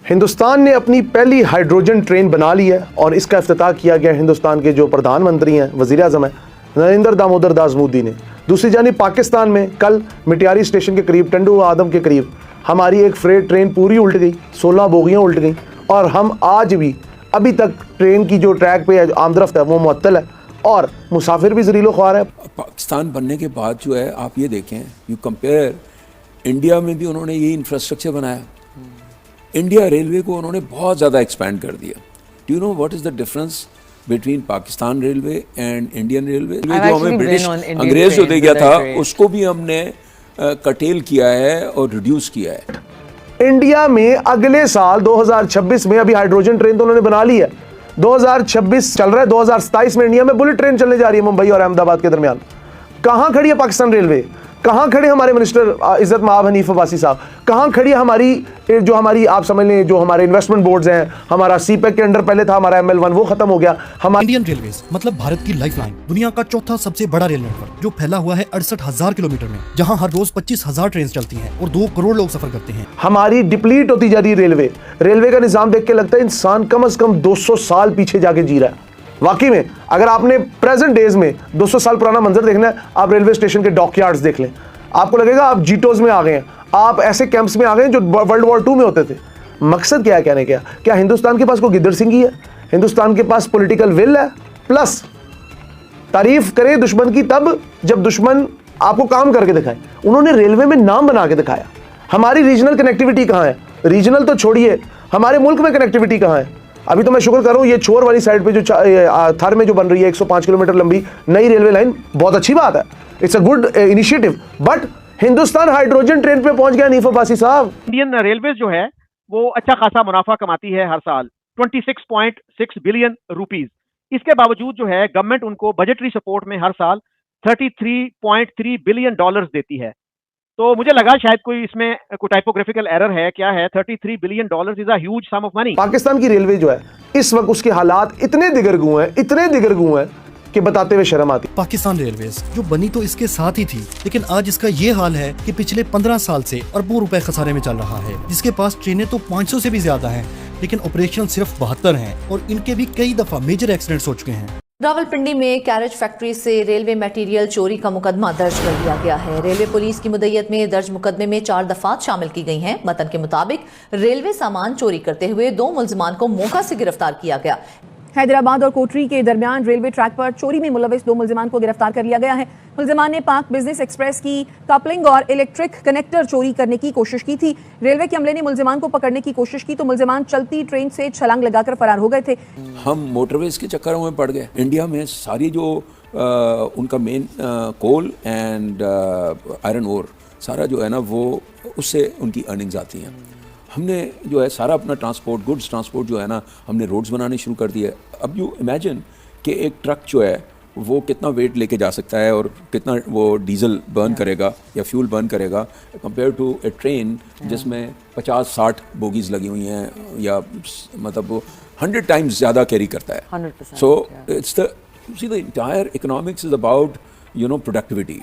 हिंदुस्तान ने अपनी पहली हाइड्रोजन ट्रेन बना ली है और इसका इफ्तिताह किया गया हिंदुस्तान के जो प्रधानमंत्री हैं, वज़ीर आज़म हैं, नरेंद्र दामोदर दास मोदी ने। दूसरी जानिब पाकिस्तान में कल मिटियारी स्टेशन के करीब, टंडू आदम के करीब, हमारी एक फ्रेट ट्रेन पूरी उल्ट गई, 16 बोगियाँ उल्ट गई और हम आज भी अभी तक ट्रेन की जो ट्रैक पे आमदरफ्त है वो मुअत्तल है और मुसाफिर भी ज़रीलो ख्वार है। पाकिस्तान बनने के बाद जो है, आप ये देखें, यू कंपेयर, इंडिया में भी उन्होंने ये इंफ्रास्ट्रक्चर बनाया, इंडिया रेलवे को उन्होंने बहुत ज़्यादा एक्सपैंड कर दिया। Do you know what is the difference between Pakistan railway and Indian railway? जो हमें ब्रिटिश अंग्रेज जो दे गया था उसको भी हमने कटेल किया है और रिड्यूस किया है। इंडिया में अगले साल 2026 में अभी हाइड्रोजन ट्रेन तो उन्होंने बना ली है, 2026 चल रहा है, 2027 में इंडिया में बुलेट ट्रेन चलने जा रही है मुंबई और अहमदाबाद के दरमियान। कहां खड़ी है पाकिस्तान रेलवे? कहां खड़े हमारे मिनिस्टर इज्जत माब हनीफ अब्बासी साहब? कहां खड़ी है हमारी आप समझ लें जो हमारे इन्वेस्टमेंट बोर्ड्स हैं? हमारा सीपेक के अंडर पहले था हमारा ML1, वो खत्म हो गया। हमारा इंडियन रेलवेज मतलब भारत की लाइफलाइन, दुनिया का चौथा सबसे बड़ा रेल नेटवर्क जो फैला हुआ है 68,000 किलोमीटर में, जहां हर रोज 25,000 ट्रेन चलती हैं और 2 करोड़ लोग सफर करते हैं। हमारी डिप्लीट होती जा रही रेलवे का निजाम देख के लगता है इंसान कम से कम 200 साल पीछे जाके जी रहा है। वाकई में अगर आपने प्रेजेंट डेज में 200 साल पुराना मंजर देखना है, आप रेलवे स्टेशन के डॉकयार्ड्स देख लें, आपको लगेगा आप जीटोज में आ गए हैं, आप ऐसे कैंप्स में आ गए हैं जो वर्ल्ड वॉर 2 में होते थे। मकसद क्या है कहने का? क्या हिंदुस्तान के पास कोई गिद्दड़ सिंगी है? हिंदुस्तान के पास पॉलिटिकल विल है, प्लस तारीफ करे दुश्मन की तब जब दुश्मन आपको काम करके दिखाए। उन्होंने रेलवे में नाम बना के दिखाया। हमारी रीजनल कनेक्टिविटी कहाँ है? रीजनल तो छोड़िए, हमारे मुल्क में कनेक्टिविटी कहाँ है? अभी तो मैं शुक्र करूं ये छोर वाली साइड पे जो थर में जो बन रही है 105 किलोमीटर लंबी नई रेलवे लाइन, बहुत अच्छी बात है, it's a good initiative. But Hindustan hydrogen train पे पहुंच गया हनीफ अब्बासी साहब। इंडियन रेलवे जो है वो अच्छा खासा मुनाफा कमाती है हर साल, 26.6 बिलियन रुपीस। इसके बावजूद जो है गवर्नमेंट उनको बजटरी सपोर्ट में हर साल 33.3 बिलियन डॉलर्स देती है। तो मुझे लगा शायद कोई इसमें कोई टाइपोग्राफिकल एरर है, क्या है, 33 billion dollars is a huge sum of money. Pakistan की रेलवे जो है इस वक्त उसके हालात इतने दिगरगू हैं कि बताते हुए शर्म आती। पाकिस्तान रेलवेज जो बनी तो इसके साथ ही थी, लेकिन आज इसका ये हाल है कि पिछले 15 साल से अरबों रुपए खसारे में चल रहा है। जिसके पास ट्रेनें तो 500 से भी ज्यादा हैं, लेकिन ऑपरेशन सिर्फ 72 हैं और इनके भी कई दफा मेजर एक्सीडेंट्स हो चुके हैं। रावलपिंडी में कैरेज फैक्ट्री से रेलवे मटेरियल चोरी का मुकदमा दर्ज कर दिया गया है। रेलवे पुलिस की मुद्दत में दर्ज मुकदमे में 4 दफात शामिल की गई हैं। मतन के मुताबिक रेलवे सामान चोरी करते हुए 2 मुलजिमान को मौका से गिरफ्तार किया गया। हैदराबाद और कोटरी के दरमियान रेलवे ट्रैक पर चोरी में मुलविस 2 मुलजिमान को गिरफ्तार कर लिया गया है। मुलजिमान ने पाक बिजनेस एक्सप्रेस की कपलिंग और इलेक्ट्रिक कनेक्टर चोरी करने की कोशिश की थी। रेलवे के अमले ने मुलजिमान को पकड़ने की कोशिश की तो मुलजिमान चलती ट्रेन से छलांग लगाकर फरार हो गए थे। हम मोटरवेज के चक्करों में पड़ गए। इंडिया में सारी जो उनका main coal and iron ore सारा जो है ना, वो उससे उनकी अर्निंग्स आती हैं। हमने जो है सारा अपना ट्रांसपोर्ट, गुड्स ट्रांसपोर्ट जो है ना, हमने रोड्स बनाने शुरू कर दिए। अब यू इमेजिन कि एक ट्रक जो है वो कितना वेट लेके जा सकता है और कितना वो डीजल बर्न करेगा या फ्यूल बर्न करेगा कंपेयर टू ए ट्रेन जिसमें 50-60 बोगीज लगी हुई हैं, या मतलब वो 100 टाइम्स ज़्यादा कैरी करता है। So it's the entire economics is about productivity.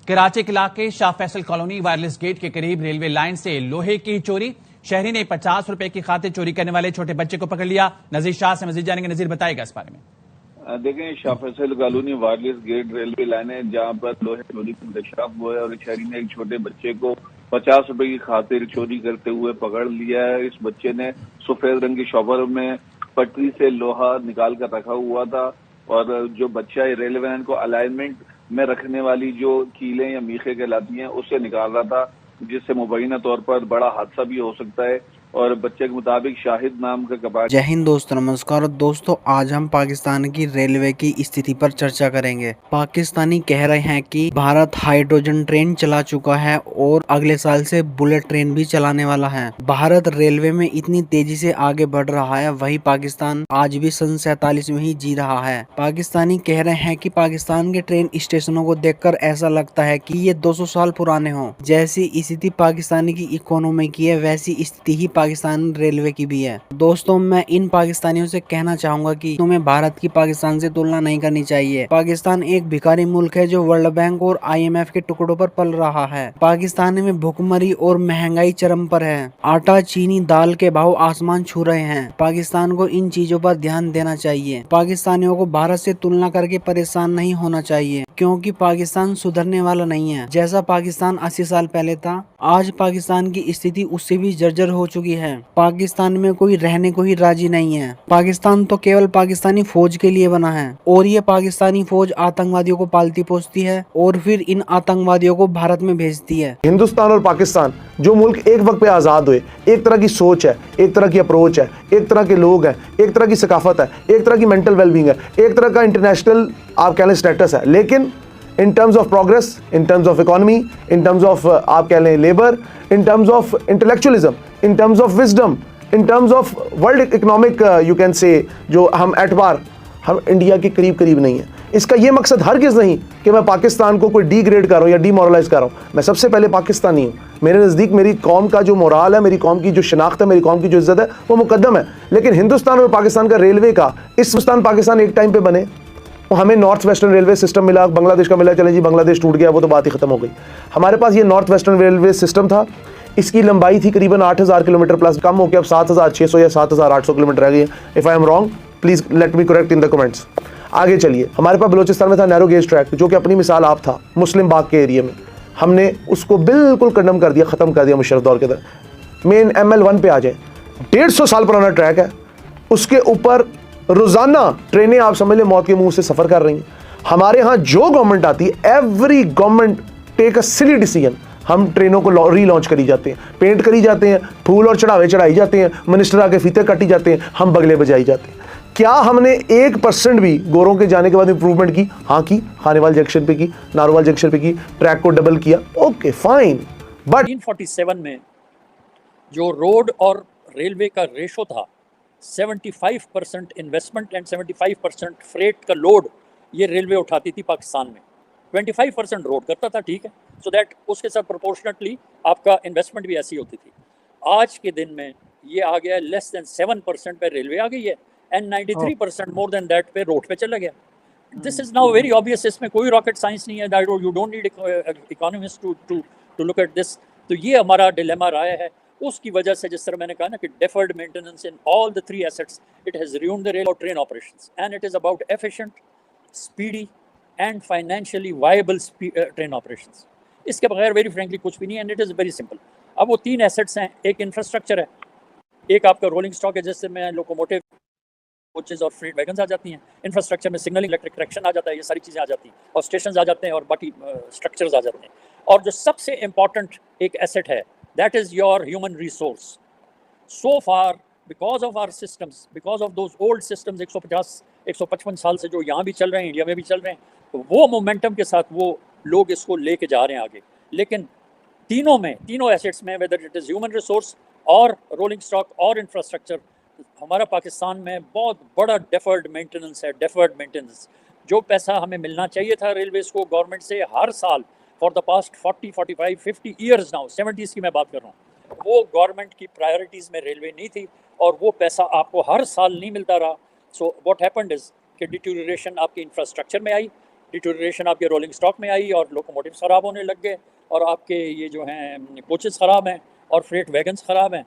Karachi के इलाके Shah Faisal colony wireless gate के करीब रेलवे लाइन से लोहे की चोरी। शहरी ने 50 रुपए की खातिर चोरी करने वाले छोटे बच्चे को पकड़ लिया। नजीर शाह से मजीद जानेंगे, नजीर बताएगा इस बारे में। देखें, Shah Faisal colony wireless gate railway line है जहाँ पर लोहे चोरी का इंकशाफ हुआ है और शहरी ने एक छोटे बच्चे को 50 रुपए की खातिर चोरी करते हुए पकड़ लिया है। इस बच्चे ने सफेद रंग की शॉपर में पटरी से लोहा निकाल कर रखा हुआ था और जो बच्चा रेलवे लाइन को अलाइनमेंट में रखने वाली जो कीलें या मीखे कहलाती हैं उससे निकाल रहा था, जिससे मुबैना तौर पर बड़ा हादसा भी हो सकता है। और बच्चे के मुताबिक शाहिद नाम का कबाड़। जय हिंद दोस्तों, नमस्कार दोस्तों। आज हम पाकिस्तान की रेलवे की स्थिति पर चर्चा करेंगे। पाकिस्तानी कह रहे हैं कि भारत हाइड्रोजन ट्रेन चला चुका है और अगले साल से बुलेट ट्रेन भी चलाने वाला है। भारत रेलवे में इतनी तेजी से आगे बढ़ रहा है, वही पाकिस्तान आज भी सन 47 में ही जी रहा है। पाकिस्तानी कह रहे हैं कि पाकिस्तान के ट्रेन स्टेशनों को देखकर ऐसा लगता है कि ये 200 साल पुराने हों। जैसी स्थिति पाकिस्तानी की इकोनॉमी की है, वैसी स्थिति ही पाकिस्तान रेलवे की भी है। दोस्तों, मैं इन पाकिस्तानियों से कहना चाहूंगा कि तुम्हें भारत की पाकिस्तान से तुलना नहीं करनी चाहिए। पाकिस्तान एक भिखारी मुल्क है जो वर्ल्ड बैंक और IMF के टुकड़ों पर पल रहा है। पाकिस्तान में भुखमरी और महंगाई चरम पर है। आटा, चीनी, दाल के भाव आसमान छू रहे हैं। पाकिस्तान को इन चीजों पर ध्यान देना चाहिए। पाकिस्तानियों को भारत से तुलना करके परेशान नहीं होना चाहिए, क्योंकि पाकिस्तान सुधरने वाला नहीं है। जैसा पाकिस्तान 80 साल पहले था, आज पाकिस्तान की स्थिति उससे भी जर्जर हो चुकी है। पाकिस्तान में कोई रहने को ही राजी नहीं है। पाकिस्तान तो केवल पाकिस्तानी फौज के लिए बना है और ये पाकिस्तानी फौज आतंकवादियों को पालती पोसती है और फिर इन आतंकवादियों को भारत में भेजती है। हिंदुस्तान और पाकिस्तान जो मुल्क एक वक्त पे आज़ाद हुए, एक तरह की सोच है, एक तरह की अप्रोच है, एक तरह के लोग हैं, एक तरह की सकाफत है, एक तरह की मेंटल वेलबींग है, एक तरह का इंटरनेशनल आप कह लें स्टेटस है। लेकिन in terms of progress, in terms of economy, in terms of आप कह लें labour, in terms of intellectualism, in terms of wisdom, in terms of world economic you can say, जो हम एतबार हम इंडिया के करीब करीब नहीं है। इसका ये मकसद हरगिज़ नहीं कि मैं पाकिस्तान को कोई डिग्रेड कर रहा हूँ या डीमोरलाइज कर रहा हूँ। मैं सबसे पहले पाकिस्तानी हूँ। मेरे नज़दीक मेरी कौम का जो मोराल है, मेरी कौम की जो शनाख्त है, मेरी कौम की जो इज़्ज़त है, वो मुकद्दम है। लेकिन हिंदुस्तान और पाकिस्तान का रेलवे का, इस हिंदुस्तान पाकिस्तान एक टाइम पे बने, वो हमें नॉर्थ वेस्टर्न रेलवे सिस्टम मिला, बांग्लादेश का मिला, चले जी बांग्लादेश टूट गया, वो तो बात ही खत्म हो गई। हमारे पास ये नॉर्थ वेस्टर्न रेलवे सिस्टम था, इसकी लंबाई थी करीबन 8000 किलोमीटर प्लस, कम हो के अब 7600 या 7800 किलोमीटर रह गई है। If I am wrong please let me correct in the comments. आगे चलिए, हमारे पास बलोचिस्तान में था नैरो गेज ट्रैक, जो कि अपनी मिसाल आप था मुस्लिम बाग के एरिया में। हमने उसको बिल्कुल कंडम कर दिया, ख़त्म कर दिया मुशर्रफ दौर के अंदर। मेन ML1 पे आ जाए, 150 साल पुराना ट्रैक है, उसके ऊपर रोज़ाना ट्रेनें आप समझ लें मौत के मुंह से सफ़र कर रही हैं। हमारे यहाँ जो गवर्नमेंट आती है, every government take a silly decision, हम ट्रेनों को रीलॉन्च करी जाते हैं, पेंट करी जाते हैं, फूल और चढ़ावे चढ़ाई जाते हैं, मिनिस्टर आके फीते काटी जाते हैं, हम बगले बजाई जाते हैं। क्या हमने 1% भी गोरों के जाने के बाद इंप्रूवमेंट की? हाँ की, खानेवाल जंक्शन पे की, नारोवाल जंक्शन पे की, ट्रैक को डबल किया, ओके फाइन। बट 1947 में जो रोड और रेलवे का रेशो था, 75% इन्वेस्टमेंट एंड 75% फ्रेट का लोड ये रेलवे उठाती थी पाकिस्तान में। 25% रोड करता था, ठीक है, सो दैट उसके साथ प्रोपोर्शनेटली आपका इन्वेस्टमेंट भी ऐसी होती थी। आज के दिन में ये आ गया लेस देन 7% पे रेलवे आ गई है एंड 93% मोर देन दैट पे रोड पे चला गया। This is now very obvious, इसमें कोई रॉकेट साइंस नहीं है, that you don't need economist to look at this. तो ये हमारा डिलेमा रहा है। उसकी वजह से जिस तरह मैंने कहा ना कि deferred maintenance in all the 3 assets, it has ruined the rail or train operations, and it is about efficient, speedy and financially viable train operations. इसके बगैर वेरी फ्रेंकली कुछ भी नहीं, and it is very simple. अब वो 3 assets हैं, एक infrastructure है, एक आपका रोलिंग स्टॉक है जिससे में लोकोमोटिव, कोचेज और फ्रेट वैगन्स आ जाती हैं। इंफ्रास्ट्रक्चर में सिग्नलिंग, इलेक्ट्रिक कनेक्शन आ जाता है, ये सारी चीज़ें आ जाती हैं, और स्टेशन आ जाते हैं, और बाकी स्ट्रक्चर्स आ जाते हैं। और जो सबसे इम्पॉर्टेंट एक एसेट है, that is your human resource. So far because of our systems, because of those old systems 150-155 साल से जो यहाँ भी चल रहे हैं, इंडिया में भी चल रहे हैं, तो वो मोमेंटम के साथ वो लोग इसको लेके जा रहे हैं आगे। लेकिन तीनों एसेट्स में, whether it is human resource और रोलिंग स्टॉक और इंफ्रास्ट्रक्चर, हमारा पाकिस्तान में बहुत बड़ा डेफर्ड मेंटेनेंस है। डेफर्ड मेंटेनेंस, जो पैसा हमें मिलना चाहिए था रेलवेज़ को गवर्नमेंट से हर साल for the past 40, 45, 50 years now, 70s की मैं बात कर रहा हूँ, वो गवर्नमेंट की प्रायोरिटीज़ में रेलवे नहीं थी, और वो पैसा आपको हर साल नहीं मिलता रहा। सो व्हाट हैपेंड इज़ कि डिटोरिएशन आपके इंफ्रास्ट्रक्चर में आई, डिटोरिएशन आपके रोलिंग स्टॉक में आई, और लोकोमोटिव ख़राब होने लग गए, और आपके ये जो हैं कोचेस ख़राब हैं, और फ्रेट वैगन्स ख़राब हैं,